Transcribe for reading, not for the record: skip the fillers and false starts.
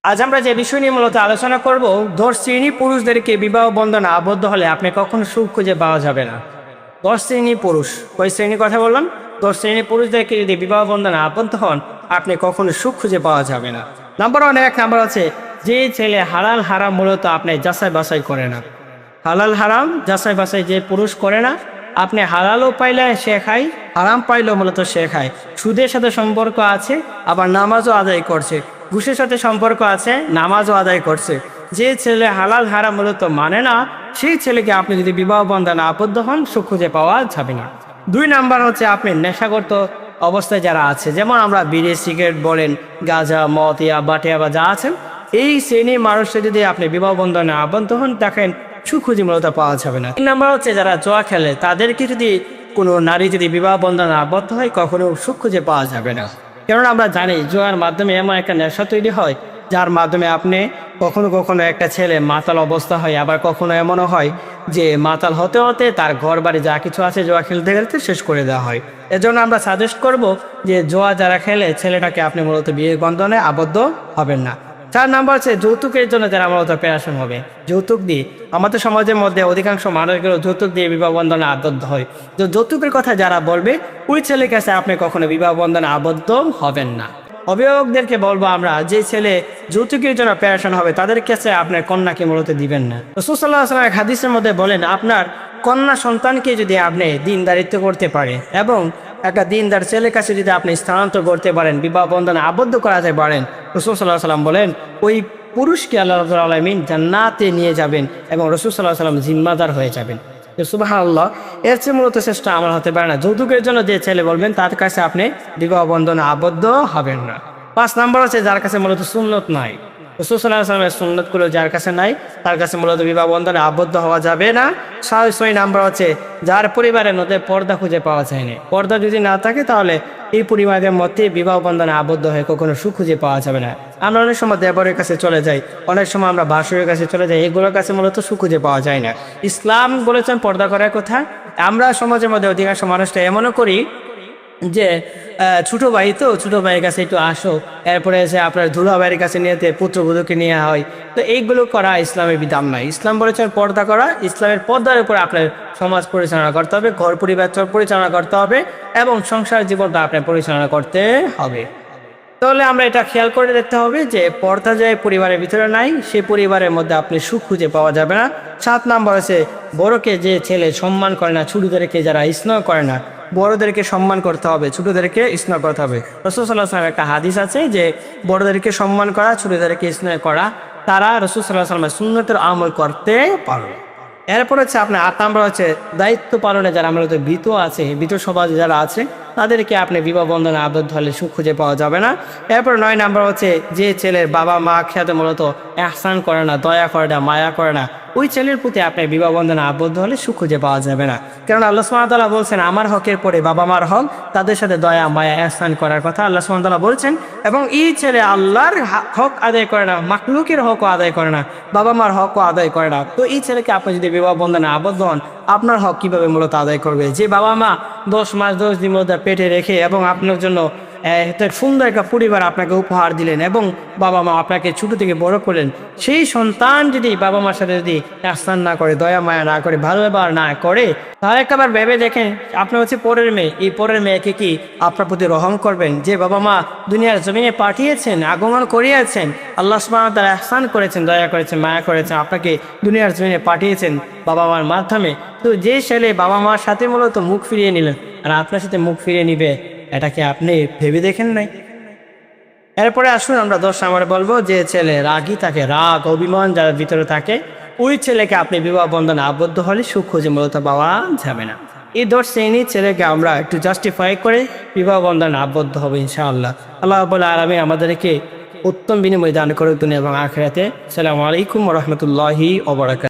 আজ আমরা যে বিষয় নিয়ে মূলত আলোচনা করব, শ্রেণী পুরুষদেরকে বিবাহ বন্ধনে আবদ্ধ হলে আপনি কখনো সুখ খুঁজে পাওয়া যাবে না। শ্রেণী পুরুষ, কই শ্রেণীর কথা বললাম? শ্রেণী পুরুষদেরকে যদি বিবাহ বন্ধনে আবদ্ধ হন, আপনি কখনো সুখ খুঁজে পাওয়া যাবে না। নাম্বার ওয়ান, এক নাম্বার আছে যে ছেলে হালাল হারাম মূলত আপনি যাচাই বাছাই করে না। হালাল হারাম যাচাই বাছাই যে পুরুষ করে না, আপনি হালালও পাইলে সে খায়, হারাম পাইলেও মূলত সে খায়। সুদের সাথে সম্পর্ক আছে, আবার নামাজও আদায় করছে। ঘুষের সাথে সম্পর্ক আছে, নামাজও আদায় করছে। যে ছেলে হালাল হারাম মূলত মানে না, সেই ছেলেকে আপনি যদি বিবাহ বন্ধনে আবদ্ধ হন, সুখ খুঁজে পাওয়া যাবে না। দুই নাম্বার হচ্ছে আপনি নেশাগ্রস্ত অবস্থায় যারা আছে, যেমন আমরা বিড়ি সিগারেট বলেন, গাঁজা মদ ইয়া বাটিয়া বা যা আছেন, এই শ্রেণীর মানুষকে যদি আপনি বিবাহ বন্ধনে আবদ্ধ হন, দেখেন সুখ খুঁজে মূলত পাওয়া যাবে না। তিন নাম্বার হচ্ছে যারা জুয়া খেলে, তাদেরকে যদি কোনো নারী যদি বিবাহ বন্ধনে আবদ্ধ হয়, কখনো সুখ খুঁজে পাওয়া যাবে না। কেননা আমরা জানি জুয়ার মাধ্যমে এমন একটা নেশা তৈরি হয়, যার মাধ্যমে আপনি কখনো কখনো একটা ছেলে মাতাল অবস্থা হয়, আবার কখনো এমনও হয় যে মাতাল হতে হতে তার ঘর বাড়ি যা কিছু আছে জুয়া খেলতে খেলতে শেষ করে দেওয়া হয়। এজন্য আমরা সাজেস্ট করব যে জুয়া যারা খেলে, ছেলেটাকে আপনি মূলত বিয়ের বন্ধনে আবদ্ধ হবেন না। চার নাম্বার হচ্ছে যৌতুকের জন্য যারা মূলত প্রেশন হবে। যৌতুক দিয়ে আমাদের সমাজের মধ্যে অধিকাংশ মানুষগুলো যৌতুক দিয়ে বিবাহ বন্ধনে আবদ্ধ হয়। তো যৌতুকের কথা যারা বলবে, ওই ছেলের কাছে আপনি কখনো বিবাহ বন্ধনে আবদ্ধ হবেন না। অভিভাবকদেরকে বলবো আমরা, যে ছেলে যৌতুকের জন্য প্রেশন হবে, তাদের কাছে আপনার কন্যাকে মূলত দিবেন না। রাসূল সাল্লাল্লাহু আলাইহি ওয়াসাল্লাম হাদিসের মধ্যে বলেন, আপনার কন্যা সন্তানকে যদি আপনি দিনদারিত্ব করতে পারে এবং একটা দিনদার ছেলের কাছে যদি আপনি স্থানান্তর করতে পারেন, বিবাহ বন্ধনে আবদ্ধ করাতে পারেন, রাসূল সাল্লাল্লাহু আলাইহি ওয়াসাল্লাম বলেন ওই পুরুষকে আল্লাহ রাব্বুল আলামিন জান্নাতে নিয়ে যাবেন এবং রাসূল সাল্লাল্লাহু আলাইহি ওয়াসাল্লাম জিম্মাদার হয়ে যাবেন। সুবহানাল্লাহ, এর চেয়ে মূলত চেষ্টা আমার হতে পারে না। যৌতুকের জন্য যে ছেলে বলবেন, তার কাছে আপনি বিবাহ বন্ধনে আবদ্ধ হবেন না। পাঁচ নাম্বার হচ্ছে যার কাছে মূলত সুন্নত নাই। রাসূল সাল্লাল্লাহু আলাইহি ওয়াসাল্লামের সুন্নতগুলো যার কাছে নাই, তার কাছে মূলত বিবাহ বন্ধনে আবদ্ধ হওয়া যাবে না। ছয় নাম্বার হচ্ছে যার পরিবারের মধ্যে পর্দা খুঁজে পাওয়া যায়নি। পর্দা যদি না থাকে, তাহলে এই পরিবারের মধ্যে বিবাহ বন্ধনে আবদ্ধ হয়ে কখনো সুখ খুঁজে পাওয়া যাবে না। আমরা অনেক সময় দেবরের কাছে চলে যাই, অনেক সময় আমরা ভাসুরের কাছে চলে যাই, এগুলোর কাছে মূলত সুখ খুঁজে পাওয়া যায় না। ইসলাম বলেছেন পর্দা করার কথা। আমরা সমাজের মধ্যে অধিকাংশ মানুষটা এমনও করি যে ছোটো ভাই তো, ছোটো ভাইয়ের কাছে একটু আসো, এরপরে এসে আপনার দুলা ভাইয়ের কাছে নিয়ে পুত্রবধূকে নিয়ে হয়। তো এইগুলো করা ইসলামের বিধান নয়। ইসলাম বলেছেন পর্দা করা। ইসলামের পর্দার উপর আপনার সমাজ পরিচালনা করতে হবে, ঘর পরিবার পরিচালনা করতে হবে এবং সংসার জীবনটা আপনার পরিচালনা করতে হবে। তাহলে আমরা এটা খেয়াল করে দেখতে হবে যে পর্দা যায় পরিবারের ভিতরে নাই, সেই পরিবারের মধ্যে আপনি সুখ খুঁজে পাওয়া যাবে না। সাত নাম্বার আছে বড়কে যে ছেলে সম্মান করে না, ছোটদেরকে যারা স্নেহ করে না। বড়দেরকে সম্মান করতে হবে, ছোটদেরকে স্নেহ করতে হবে। রাসূল সাল্লাল্লাহু আলাইহি ওয়াসাল্লামের একটা হাদিস আছে যে বড়দেরকে সম্মান করা, ছোটদেরকে স্নেহ করা, তারা রাসূল সাল্লাল্লাহু আলাইহি ওয়াসাল্লামের সুন্নতের আমল করতে পারবে। এরপর হচ্ছে আপনার আট নাম্বার হচ্ছে দায়িত্ব পালনে যারা মূলত ভীত আছে, ভীত সমাজে যারা আছে, তাদেরকে আপনি বিবাহ বন্ধনে আবদ্ধ হলে সুখ খুঁজে পাওয়া যাবে না। এরপর নয় নাম্বার হচ্ছে যে ছেলের বাবা মা খেতে মূলত ইহসান করে না, দয়া করে না, মায়া করে না, ওই ছেলের প্রতি আপনি বিবাহ বন্ধনে আবদ্ধ হলে সুখ খুঁজে পাওয়া যাবে না। কারণ আল্লাহ সুবহানাহু ওয়া তাআলা বলছেন, আমার হকের পরে বাবা মার হক, তাদের সাথে দয়া মায়া ইহসান করার কথা আল্লাহ সুবহানাহু ওয়া তাআলা বলছেন। এবং এই ছেলে আল্লাহর হক আদায় করে না, মাখলুকের হকও আদায় করে না, বাবা মার হকও আদায় করে না। তো এই ছেলেকে আপনি যদি বিবাহ বন্ধনে আবদ্ধ হন, আপনার হক কিভাবে মূলত আদায় করবে? যে বাবা মা 10 মাস 10 দিন মধ্যে পেটে রেখে এবং আপনার জন্য একটা সুন্দর একটা পরিবার আপনাকে উপহার দিলেন এবং বাবা মা আপনাকে ছোটো থেকে বড় করলেন, সেই সন্তান যদি বাবা মার সাথে যদি ইহসান না করে, দয়া মায়া না করে, ভালো ব্যবহার না করে, তাহলে একবার ভেবে দেখেন আপনার হচ্ছে পরের মেয়ে, এই পরের মেয়েকে কি আপনার প্রতি রহম করবেন? যে বাবা মা দুনিয়ার জমিনে পাঠিয়েছেন, আগমন করিয়েছেন, আল্লাহ সুবহানাহু ওয়া তাআলা ইহসান করেছেন, দয়া করেছেন, মায়া করেছেন, আপনাকে দুনিয়ার জমিনে পাঠিয়েছেন বাবা মার মাধ্যমে। তো যে ছেলে বাবা মার সাথে মূলত মুখ ফিরিয়ে নিলেন, আর আপনার সাথে মুখ ফিরিয়ে নিবে, এটাকে আপনি ভেবে দেখেন নাই? এরপরে আসুন আমরা 10 নম্বরে বলবো, যে ছেলে রাগী থাকে, রাগ অভিমান যার ভিতরে থাকে, ওই ছেলেকে আপনি বিবাহ বন্ধনে আবদ্ধ হলে সুখ খুঁজে মূলত পাওয়া যাবে না। এই 10 শ্রেণীর ছেলেকে আমরা একটু জাস্টিফাই করে বিবাহ বন্ধনে আবদ্ধ হবো ইনশাআল্লাহ। আল্লাহ রাব্বুল আলামিন আমাদেরকে উত্তম বিনিময় দান করুক দুনিয়া এবং আখিরাতে। আসসালামু আলাইকুম ওয়া রাহমাতুল্লাহি ওয়া বারাকাতুহু।